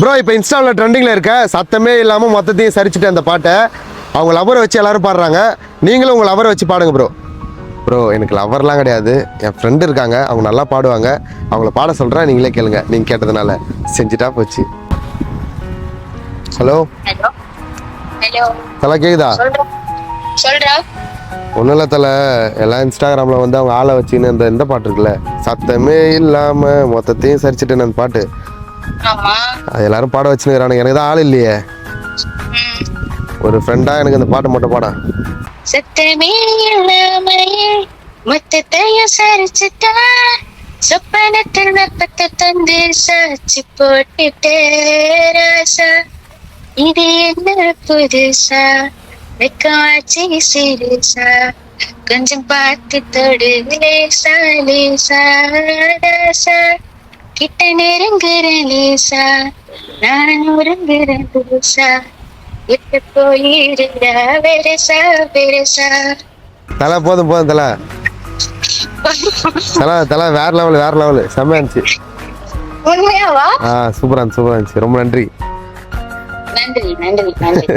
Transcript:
Bro இப்போ இன்ஸ்டாவில் ட்ரெண்டிங்கில் இருக்க சத்தமே இல்லாமல் மொத்தத்தையும் சரிச்சுட்டு அந்த பாட்டை அவங்க லவரை வச்சு எல்லாரும் பாடுறாங்க. நீங்களும் உங்கள் லவரை வச்சு பாடுங்க ப்ரோ. ப்ரோ எனக்கு லவர்லாம் கிடையாது, என் ஃப்ரெண்டு இருக்காங்க, அவங்க நல்லா பாடுவாங்க. அவங்கள பாட சொல்கிறேன், நீங்களே கேளுங்க. நீங்கள் கேட்டதுனால செஞ்சுட்டா போச்சு. ஹலோ ஹலோ ஹலோ தலை கேக்குதா? சொல்றா. ஒன்றும் இல்லை தலை, எல்லாம் இன்ஸ்டாகிராமில் வந்து அவங்க ஆளை வச்சுன்னு இந்த பாட்டு இருக்குல்ல, சத்தமே இல்லாமல் மொத்தத்தையும் சரிச்சுட்டேன்னு அந்த பாட்டு, ஆமா. அது எல்லாரும் பாட வச்சுருக்கிறானுங்க. எனக்கு தான் ஆள் இல்லையே. ஒரு ஃப்ரெண்டாக எனக்கு அந்த பாட்டை மட்டும் பாட. சத்தமே இல்லாமையே மொத்தத்தையும் சரிச்சுட்டா, சொப்பனத்தில் வெப்பத்தை தந்து சாட்சி போட்டுட்டே ராசா. இது என்ன புதுசா வெக்காச்சி சிறுசா, கொஞ்சம் பார்த்து தொடு லேசா லேசா ராசா. கிட்ட நெருங்குற லேசா, நான் உறங்குறேன் புதுசா. இப்ப போயிருந்தா வெரசா வெரசா. தலை போதும் போதும் தலை. தலை தலை வேற லெவலு செம்மையா இருந்துச்சு. உண்மையாவா? சூப்பரா இருந்துச்சு. ரொம்ப நன்றி. நன்றி நன்றி நன்றி.